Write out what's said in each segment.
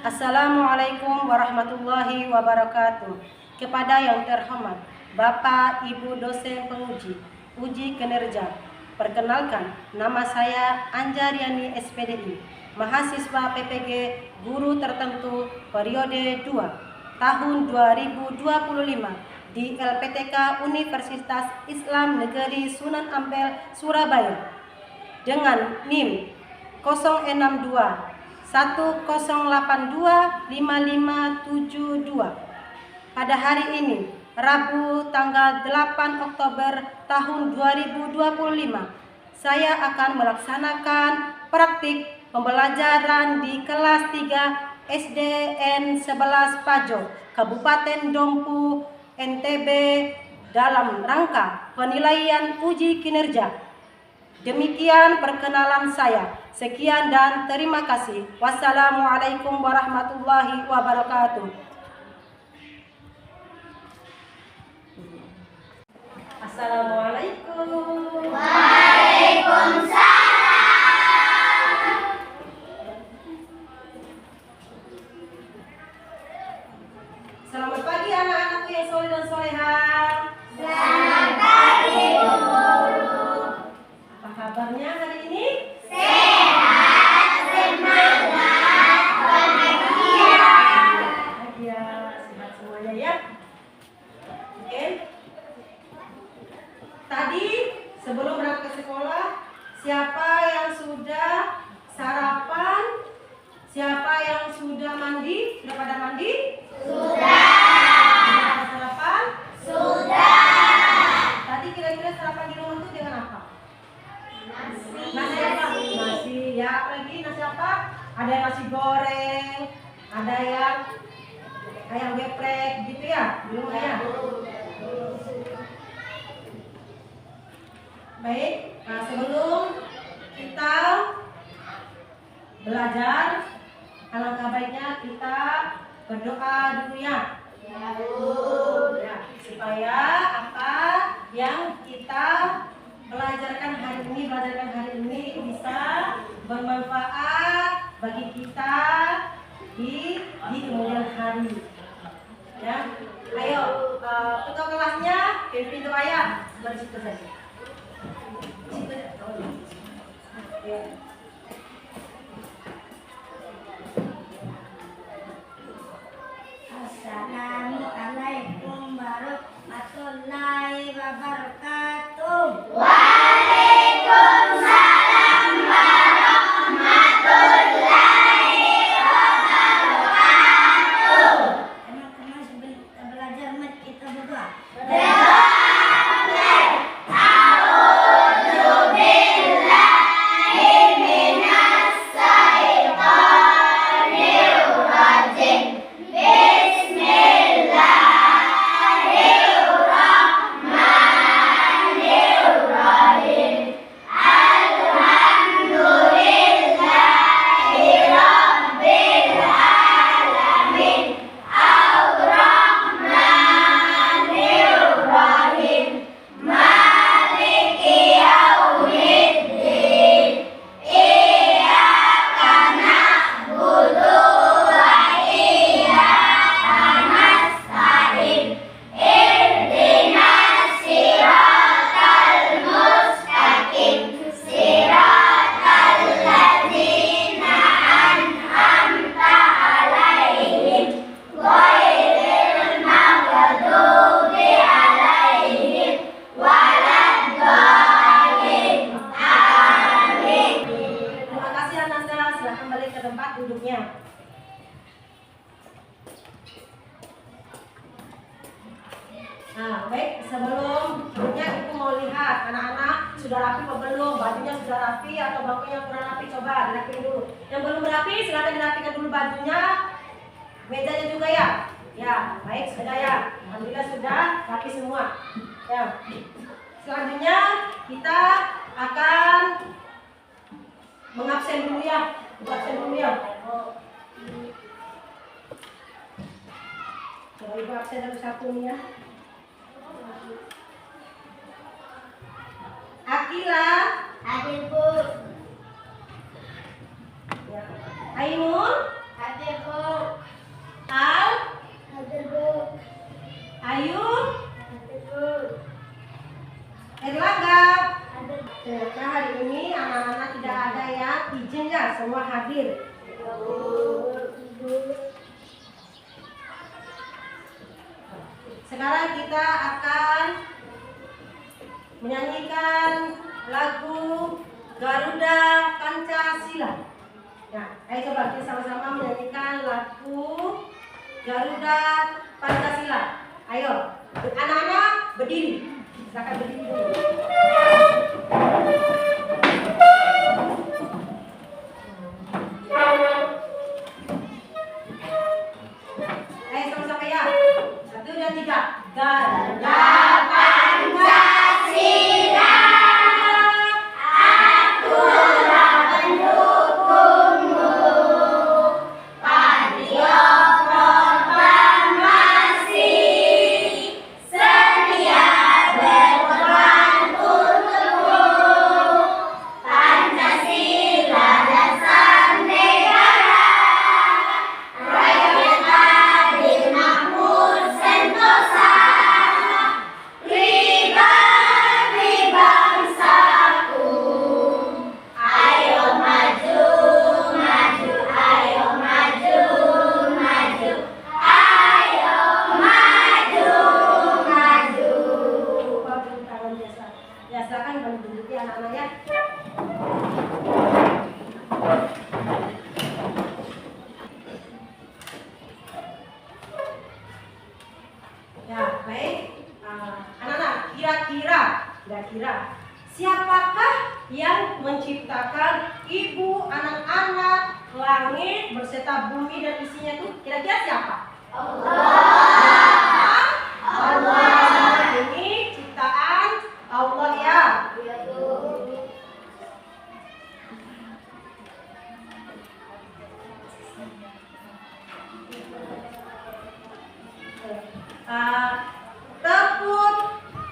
Assalamualaikum warahmatullahi wabarakatuh. Kepada yang terhormat Bapak Ibu dosen penguji uji kinerja, perkenalkan, nama saya Anjariani SPDI, mahasiswa PPG guru tertentu periode 2 tahun 2025 di LPTK Universitas Islam Negeri Sunan Ampel, Surabaya, dengan NIM 062 1082 5572. Pada hari ini, Rabu tanggal 8 Oktober tahun 2025, saya akan melaksanakan praktik pembelajaran di kelas 3 SDN 11 Pajo, Kabupaten Dompu, NTB, dalam rangka penilaian uji kinerja. Demikian perkenalan saya. Sekian dan terima kasih. Wassalamualaikum warahmatullahi wabarakatuh. Assalamualaikum. Waalaikumsalam. Selamat pagi anak-anakku yang soleh dan solehah. Selamat pagi, Bu Guru. Apa kabarnya hari ini? Sehat, semangat, bahagia. Bahagia, sehat semuanya ya. Oke. Tadi sebelum berangkat ke sekolah, siapa yang sudah sarapan? Siapa yang sudah mandi? Sudah pada mandi? Sudah. Sudah sarapan? Sudah. Tadi kira-kira sarapan di rumah itu dengan apa? Nasi. Nasi apa? Nasi. Ya, apa lagi? Nasi apa? Ada yang nasi goreng, ada yang ayam geprek gitu ya di rumah ya. Baik, nah sebelum kita belajar, alangkah baiknya kita berdoa dulu ya. Ya, Bu. Ya, supaya apa yang kita belajarkan hari ini bisa bermanfaat bagi kita di kemudian hari. Ya, ayo ketua kelasnya pimpin doa ya. Dari situ saja. Ya. Assalamualaikum warahmatullahi wabarakatuh. Waalaikumsalam warahmatullahi wabarakatuh. Teman-teman sebelum kita belajar, mari kita berdoa. Nah, baik, sebelumnya Ibu mau lihat anak-anak sudah rapi atau belum, bajunya sudah rapi atau bangkunya kurang rapi, coba dirapiin dulu. Yang belum rapi silakan dirapikan dulu bajunya, mejanya juga ya. Ya, baik sudah ya. Alhamdulillah sudah rapi semua. Ya. Selanjutnya kita akan mengabsen dulu ya. Absen dulu ya. Coba Ibu absen satu-satu nih ya. Akila, Hadir, Bu. ya. Ainun, Hadir, Bu. terakhir. Sekarang kita akan menyanyikan lagu Garuda Pancasila. Nah, ayo coba kita sama-sama menyanyikan lagu Garuda Pancasila. Ayo, anak-anak berdiri. Silakan berdiri dulu. Ayo sama-sama ya. 1, 2, 3. Garuda Pancasila. Akulah pendukungmu. Patriot proklamasi. Setia berkorban untukmu. Pancasila dasar negara. Rakyat adil makmur sentosa. Pribadi bangsaku. Ayo maju, maju, ayo maju, maju. Ayo maju, maju. Bagi tangan biasa. Ya, silakan bagi duduk ya anak-anak ya. Ya, baik. Anak-anak, kira-kira siapakah yang menciptakan ibu, anak-anak, langit berserta bumi dan isinya itu? Kira-kira siapa? Allah. Allah. Ini ciptaan Allah ya.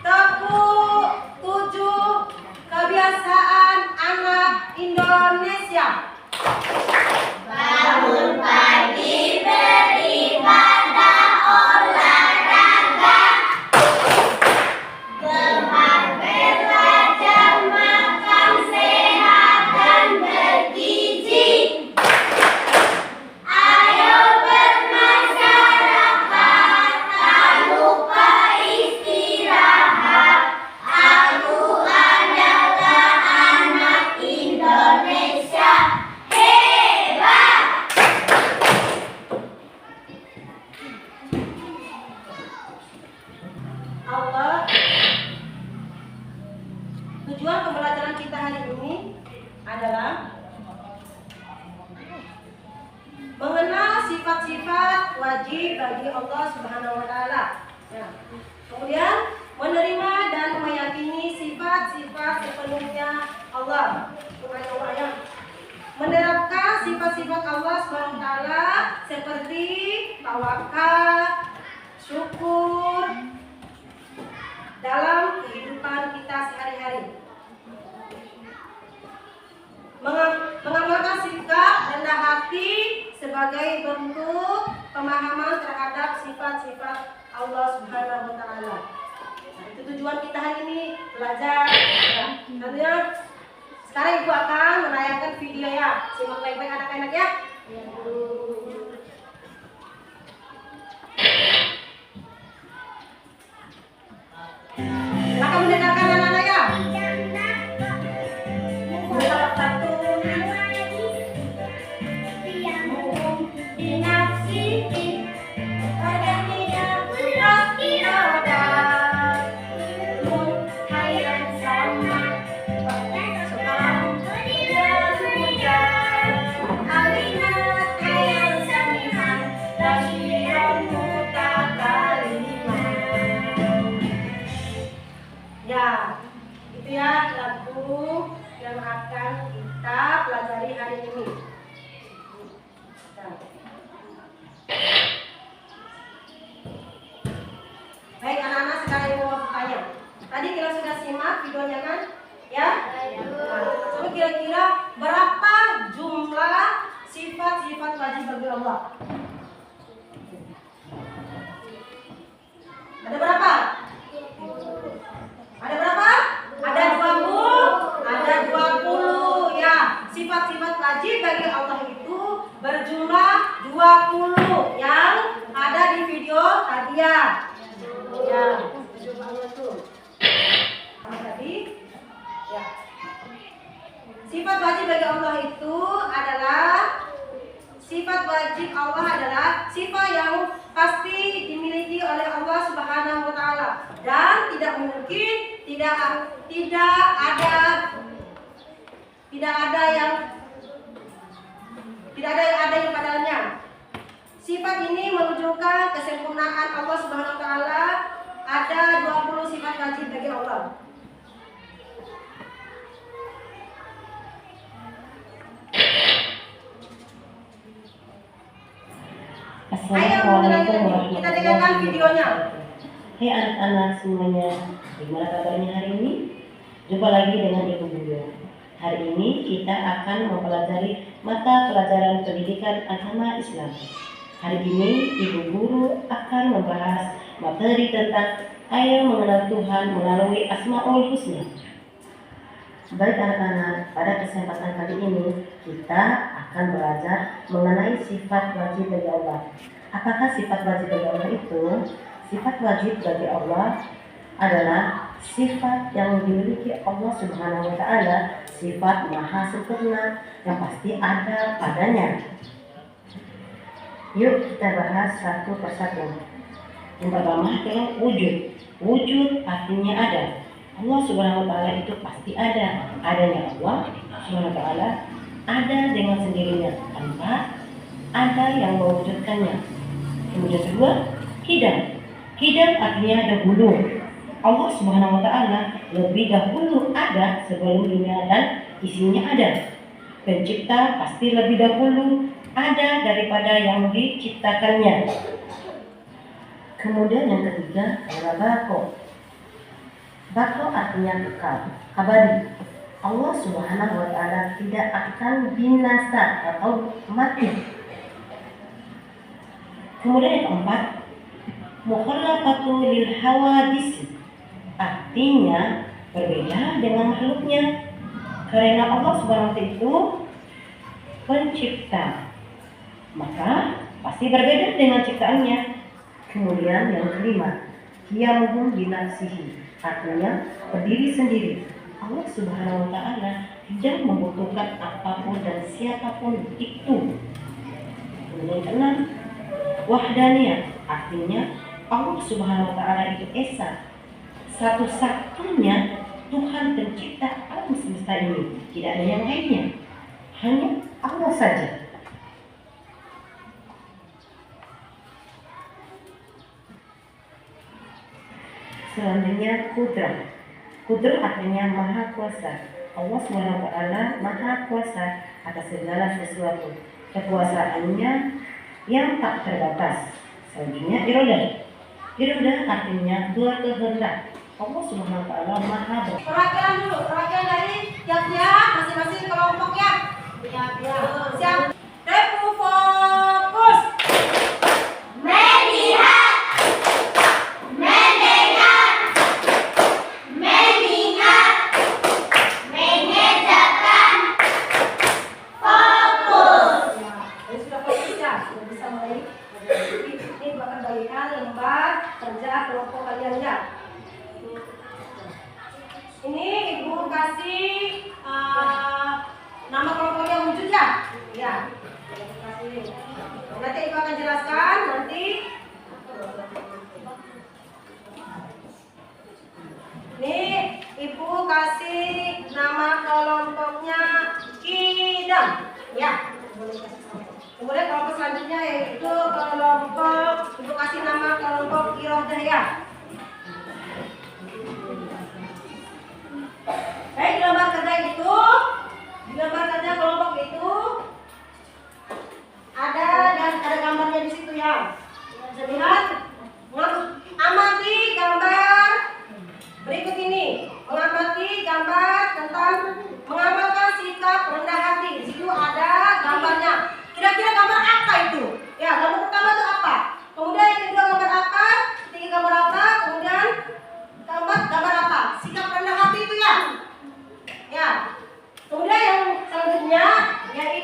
Tepuk 7 kebiasaan anak Indonesia. Bangun pagi beribadah olahraga. Gemar belajar makan sehat dan bergizi. Ayo bermasyarakat, tak lupa istirahat. Aku adalah anak Indonesia hebat. Allah. Tujuan pembelajaran kita hari ini adalah mengenal sifat-sifat wajib bagi Allah Subhanahu wa taala. Ya. Kemudian menerima dan meyakini sifat-sifat sepenuhnya Allah Subhanahu wa taala. Menerapkan sifat-sifat Allah Subhanahu wa taala seperti tawakal, syukur dalam kehidupan kita sehari-hari. Mengamalkan sikap rendah hati sebagai bentuk pemahaman terhadap sifat-sifat Allah Subhanahu wa taala. Nah, itu tujuan kita hari ini belajar. Ya. Tentunya sekarang Ibu akan menayangkan video ya. Simak baik-baik anak-anak ya. Silakan mendengarkan anak-anak ya. Ya, itu ya lagu yang akan kita pelajari hari ini. Baik anak-anak, sekarang Ibu mau bertanya. Tadi kita sudah simak videonya kan? Ya? Nah, coba kira-kira berapa jumlah sifat-sifat wajib bagi Allah? Ada berapa? Ada berapa? Ada 20. Ada 20 ya. Sifat-sifat wajib bagi Allah itu. Allah adalah sifat yang pasti dimiliki oleh Allah Subhanahu wa taala dan tidak mungkin tidak ada yang padanya. Sifat ini menunjukkan kesempurnaan Allah Subhanahu wa taala. Ada 20 sifat wajib bagi Allah. Assalamualaikum Kita dengarkan videonya. Hai anak-anak semuanya, gimana kabarnya hari ini? Jumpa lagi dengan Ibu Guru. Hari ini kita akan mempelajari mata pelajaran pendidikan agama Islam. Hari ini Ibu Guru akan membahas materi tentang ayo mengenal Tuhan melalui Asmaul Husna. Baik anak-anak, pada kesempatan kali ini kita akan belajar mengenai sifat wajib bagi Allah. Apakah sifat wajib bagi Allah itu? Sifat wajib bagi Allah adalah sifat yang dimiliki Allah Subhanahu wa taala, sifat maha sempurna yang pasti ada padanya. Yuk kita bahas satu persatu. Yang pertama adalah wujud. Wujud artinya ada. Allah Subhanahu wa taala itu pasti ada. Adanya Allah Subhanahu wa taala ada dengan sendirinya tanpa ada yang mewujudkannya. Kemudian kedua, hidam. Hidam artinya dahulu. Allah Subhanahu wa taala lebih dahulu ada sebelum dunia dan isinya ada. Pencipta pasti lebih dahulu ada daripada yang diciptakannya. Kemudian yang ketiga adalah bako. Bako artinya kekal, abadi. Allah Subhanahu wa taala tidak akan binasa atau mati. Kemudian yang keempat, mukhallafatu lil hawadis. Artinya berbeda dengan makhluknya. Karena Allah Subhanahu wa taala itu pencipta, maka pasti berbeda dengan ciptaannya. Kemudian yang kelima, qiyamuhum binafsihi. Artinya berdiri sendiri. Allah Subhanahu wa taala tidak membutuhkan apapun dan siapapun itu. Kemudian keenam, wahdaniyah. Artinya Allah Subhanahu wa taala itu esa, satu-satunya Tuhan pencipta alam semesta ini. Tidak ada yang lainnya, hanya Allah saja. Selanjutnya kudrah. Kudrah artinya maha kuasa. Allah Subhanahu wa taala maha kuasa atas segala sesuatu. Kekuasaannya yang tak terbatas. Selanjutnya iradah. Iradah artinya berkehendak. Allah Subhanahu wa taala maha Perhatian dulu, perhatian dari tiap-tiap masing-masing kelompok ya. Siap. Tempo fokus. Melihat, mendengar, mengingat, mengerjakan, fokus. Ya, ini sudah fokus ya, sudah bisa mulai. Ini akan bagikan lembar kerja kelompok kalian ya. Ini ibu kasih nama kelompok yang wujud ya. Ya. Nanti ibu akan jelaskan nanti. Nih ibu kasih nama kelompoknya Kidam. Ya. Kemudian kelompok selanjutnya yaitu kelompok ibu kasih nama kelompok Iradah ya. Baik, di lembar kerja kelompok itu ada gambarnya di situ ya. Bisa lihat, amati gambar berikut ini. Mengamati gambar tentang mengamalkan sikap rendah hati. Di situ ada gambarnya. Kira-kira gambar apa itu? Ya, gambar pertama itu apa? Kemudian yang kedua gambar apa? Ketiga gambar apa? Kemudian gambar apa? Sikap rendah hati itu ya. Ya. Kemudian yang selanjutnya yaitu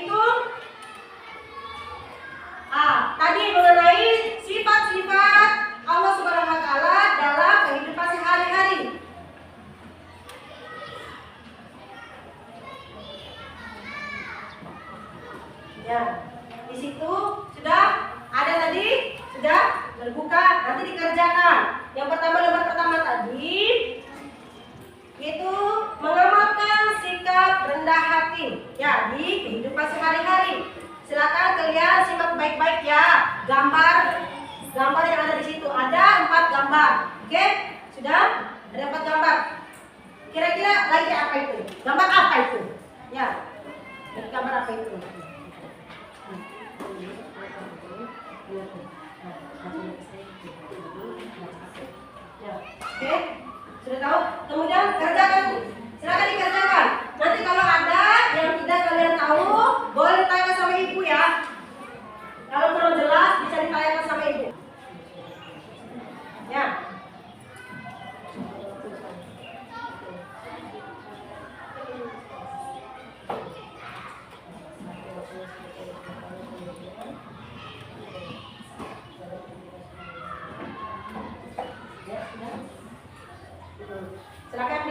gambar yang ada di situ. Ada 4 gambar. Oke? Sudah? Ada 4 gambar. Kira-kira lagi apa itu? Gambar apa itu? Ya. Gambar apa itu? Ya. Oke? Sudah tahu? Kemudian kerjakan. Silakan dikerjakan. Nanti kalau ada yang tidak kalian tahu, boleh ditanya sama ibu ya. Kalau kurang jelas bisa ditanyakan sama ibu. Ya. Silakan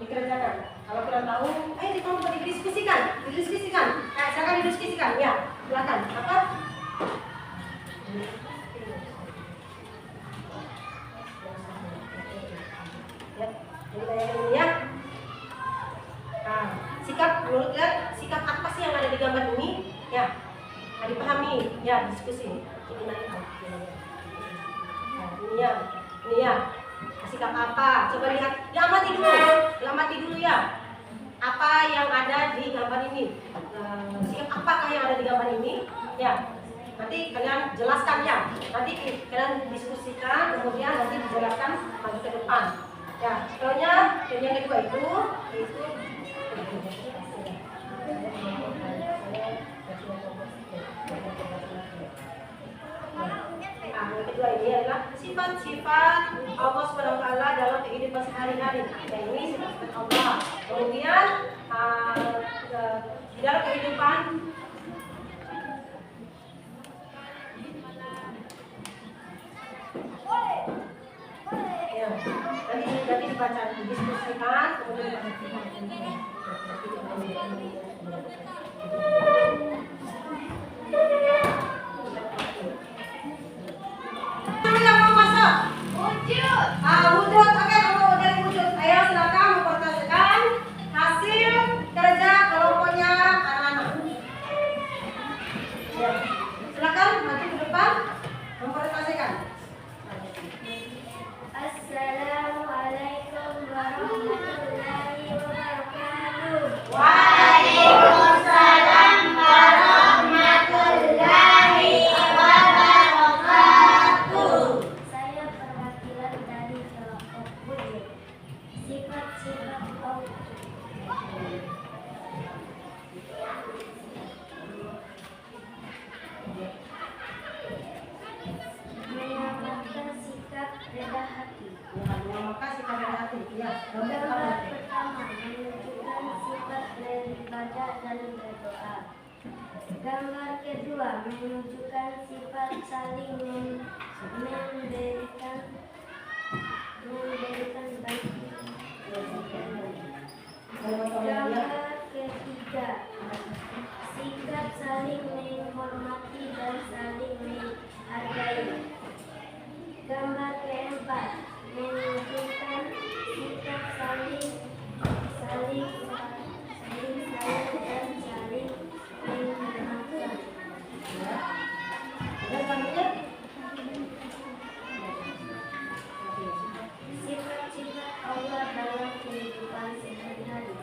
dikerjakan. Kalau kurang tahu, didiskusikan. Silakan didiskusikan. Ya, silakan. Apa? Ya, ini ya. Nah, sikap menurut kalian, sikap apa sih yang ada di gambar ini? Ya, dipahami. Ya, diskusi. Ini ya. Sikap apa? Coba lihat, diamati dulu ya. Apa yang ada di gambar ini? Sikap apakah yang ada di gambar ini? Ya, nanti kalian jelaskan ya. Nanti kalian diskusikan, kemudian nanti dijelaskan maju ke depan. Ya, contohnya yang kedua itu yang kedua ini adalah sifat-sifat Allah SWT dalam kehidupan sehari-hari. Dan ini sifat-sifat Allah. Kemudian di dalam kehidupan ya, nanti dibaca, didiskusikan, kemudian yang mau masuk? Wujud. Wujud. Oke, kalau dari wujud, ayo silakan mempresentasikan hasil kerja kelompoknya anak-anak. Ya. Silakan maju ke depan mempresentasikan. Assalamualaikum warahmatullahi wabarakatuh. Waalaikumsalam warahmatullahi wabarakatuh. Saya perwakilan dari kelompok wujud. Sifat-sifat Allah. Mengamalkan sikap rendah hati. Maka sikap rendah hati. Ya. Gambar pertama menunjukkan sifat beribadah dan berdoa. Gambar kedua menunjukkan sifat saling memberikan bantuan. Gambar ketiga sikap saling menghormati dan saling menghargai. Gambar keempat menunjukkan sikap saling sayang dan saling memaafkan. Sifat-sifat Allah dalam kehidupan sehari-hari.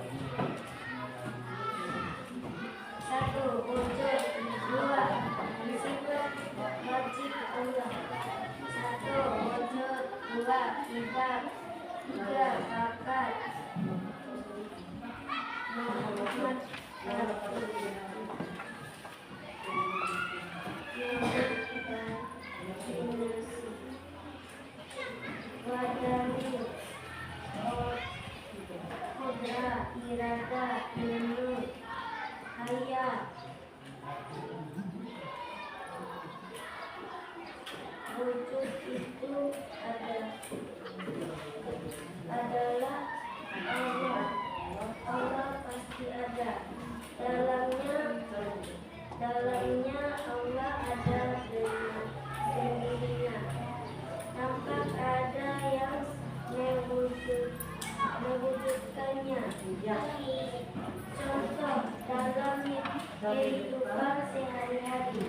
1. Wujud. 2. Sifat wajib Allah. 1. Wujud. 2. Sifat. 3. Bakat. Muhammad Wadani Kodra Irada Ilmu Haya. Wujud itu adalah Allah. Allah pasti ada. Dalamnya Allah ada dengan sendirinya. Tampak ada yang mewujudkannya. Contoh dalam kehidupan sehari-hari.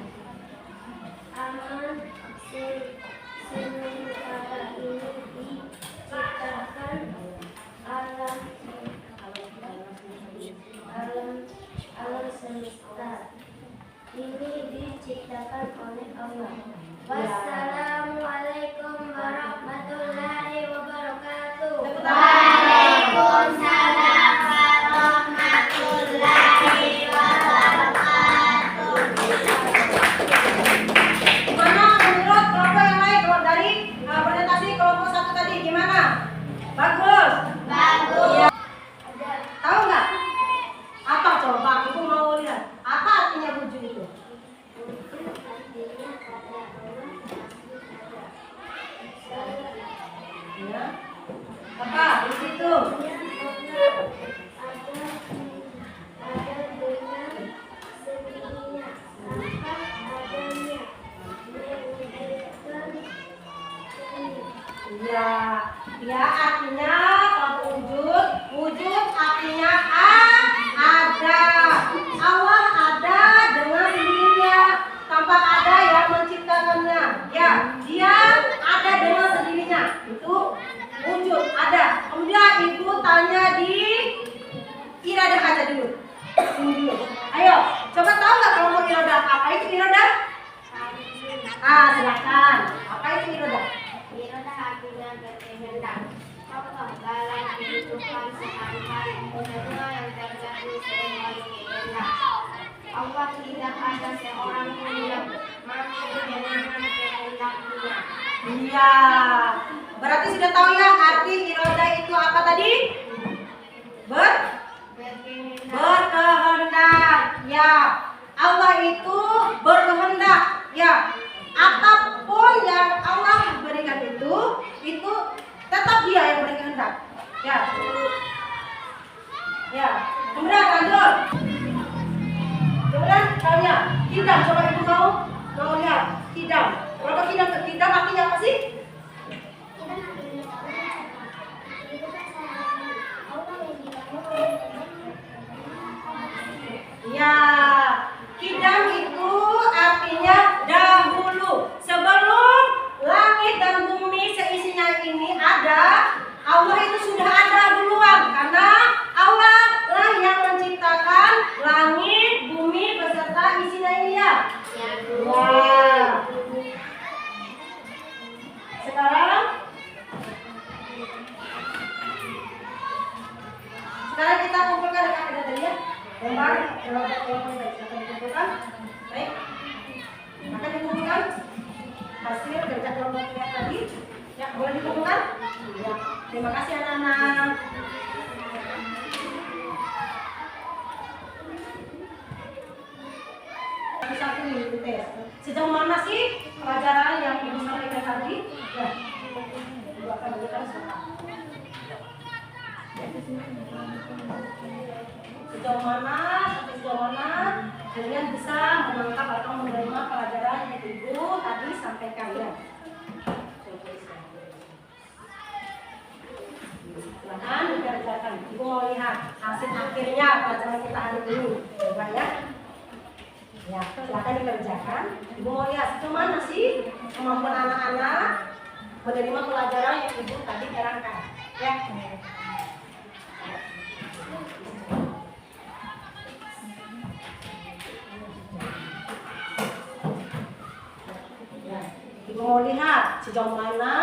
Wassalamualaikum warahmatullahi wabarakatuh. Waalaikumsalam warahmatullahi wabarakatuh. Gimana menurut kelompok yang lain kalau dari presentasi kelompok satu tadi gimana? Bagus. Bagus. Ya. Tahu nggak? Apa coba? Ibu mau lihat. Apa artinya wujud itu? Ya. Apa di situ? Ya, ya artinya kalau wujud artinya ada. Allah ada dengan sendirinya, tanpa ada yang menciptakannya. Ya, dia ada dengan sendirinya. Itu wujud ada. Kemudian ibu tanya di iradah aja dulu. Ayo, coba tahu nggak kalau mau iradah? Apa itu iradah? Silakan. Apa itu iradah? Iradah artinya berkehendak. Contoh dalam kehidupan sehari-hari semua yang terjadi sesuai kehendak Allah. Tidak ada seorang pun yang mampu dengan kehendaknya. Iya. Berarti sudah tahu ya arti iradah itu apa tadi? Berkehendak. Ya. Allah itu berkehendak. Ya. Apapun yang Allah berikan itu tetap dia yang berkehendak. Ya. Ya. Kemudian lanjut. Kemudian tanya, kidam. Coba ibu mau lihat kidam. Berapa kidam? Kidam artinya apa sih? Ya, kidam itu artinya dahulu. Sebelum langit dan bumi seisinya ini ada, Allah itu sudah ada duluan. Karena Allah lah yang menciptakan langit, bumi beserta isinya ini ya. Wah. Sekarang kita kumpulkan dekat tadi ya. Gambar kelompok baik akan dikumpulkan. Baik. Akan dikumpulkan hasil kerja kelompok yang tadi. Ya, boleh dikumpulkan? Ya. Terima kasih anak-anak. Satu ini tes. Sejauh mana sih pelajaran yang ibu sampaikan tadi? Ya. Ibu akan berikan sekarang. Sejauh mana kalian bisa menangkap atau menerima pelajaran yang ibu tadi sampaikan ya. Silakan dikerjakan. Ibu mau lihat hasil akhirnya pelajaran kita hari ini. Coba ya. Ya, silakan dikerjakan. Ibu mau lihat sejauh mana sih kemampuan anak-anak menerima pelajaran yang ibu tadi terangkan. Ya. Ibu mau lihat sejauh mana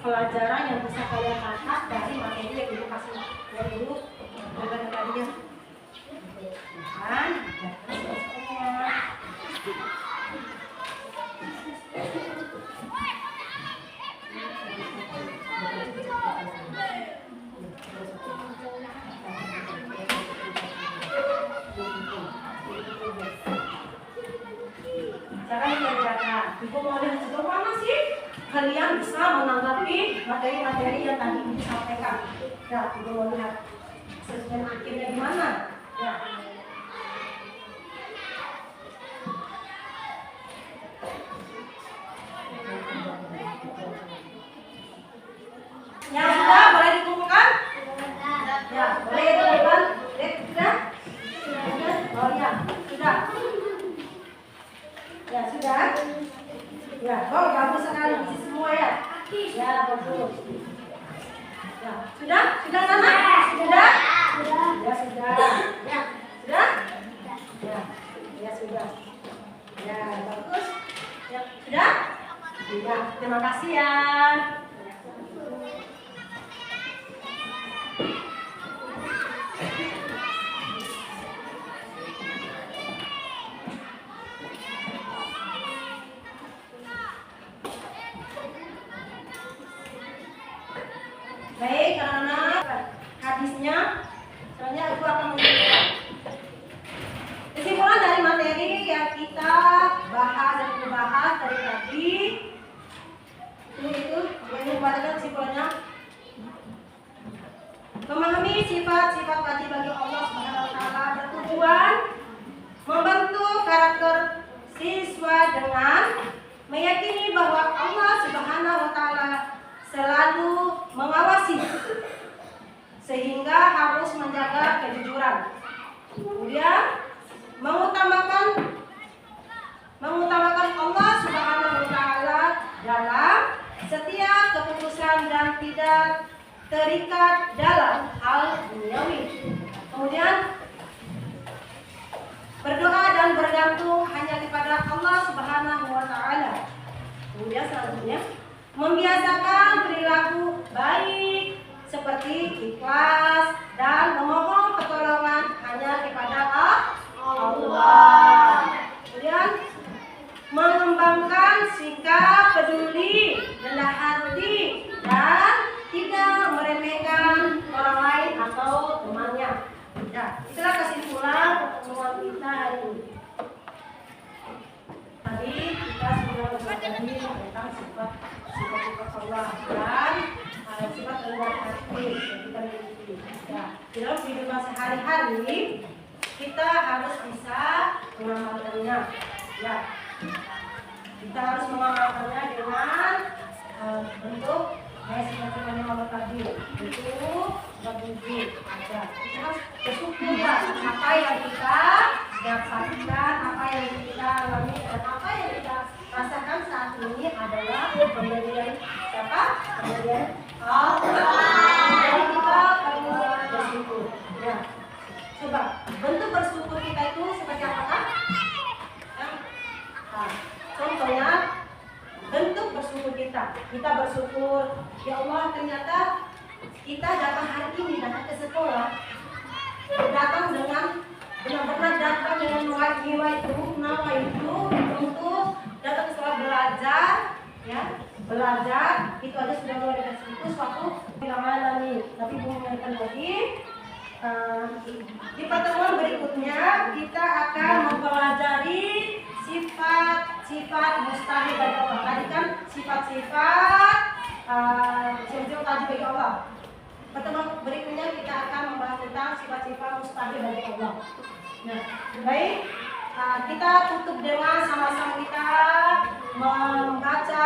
pelajaran yang bisa kalian tangkap dari materi yang ibu kasih yang ibu berikan tadi ya. Kan? Sekarang dikerjakan. Ibu mau lihat sejauh mana sih kalian bisa menanggapi materi-materi yang tadi ibu sampaikan. Ya, ibu mau lihat sesuai akhirnya gimana? Ya. Yang sudah boleh dikumpulkan? Ya, boleh dikumpulkan. Sudah? Oh ya, sudah. Ya, sudah. Ya, oh bagus sekali isi semua ya. Ya, bagus. Ya, sudah? Sudah sana? Sudah? Ya, sudah. Ya, sudah? Ya, ya sudah. Ya, bagus. Ya, sudah? Ya, terima kasih ya. Baik, anak-anak, hadisnya selanjutnya aku akan menunjukkan kesimpulan dari materi yang kita bahas dan membahas dari tadi. Itu yang membacakan kesimpulannya. Memahami sifat-sifat wajib bagi Allah Subhanahu wa taala bertujuan membentuk karakter siswa dengan meyakini bahwa Allah Subhanahu wa taala selalu mengawasi sehingga harus menjaga kejujuran. Kemudian mengutamakan Allah Subhanahu wa taala dalam setiap keputusan dan tidak terikat dalam hal duniawi. Kemudian berdoa dan bergantung hanya kepada Allah Subhanahu wa taala. Kemudian selanjutnya membiasakan perilaku baik seperti ikhlas dan memohon pertolongan hanya kepada Allah. Kemudian mengembangkan sikap peduli, rendah hati dan tidak meremehkan orang lain atau temannya. Ya, itulah kesimpulan pertemuan kita hari ini. Tadi kita sudah mempelajari tentang sifat Allah dan sifat rendah hati yang kita miliki. Ya, dalam kehidupan sehari-hari kita harus bisa mengamalkannya. Ya, kita harus mengamalkannya dengan bentuk seperti yang tadi itu berpuji. Ya, kita harus bersyukur apa yang kita dapatkan, apa yang kita alami dan apa yang kita rasakan saat ini adalah pemberian siapa? Pemberian Allah. Jadi kita perlu bersyukur. Ya, coba bentuk bersyukur kita itu seperti apa? Nah, contohnya bentuk bersyukur kita bersyukur, ya Allah ternyata kita datang hari ini, datang ke sekolah, datang dengan benar-benar datang dengan jiwa itu, nama itu untuk datang ke sekolah belajar, ya belajar itu aja sudah luar biasa. Itu suatu pengalaman nih. Tapi belum mengenai lagi. Di pertemuan berikutnya kita akan mempelajari sifat-sifat mustahil bagi Allah. Tadi kan sifat-sifat yang tadi bagi Allah. Pertemuan berikutnya kita akan membahas tentang sifat-sifat mustahil bagi Allah. Nah, baik, kita tutup dengan sama-sama kita membaca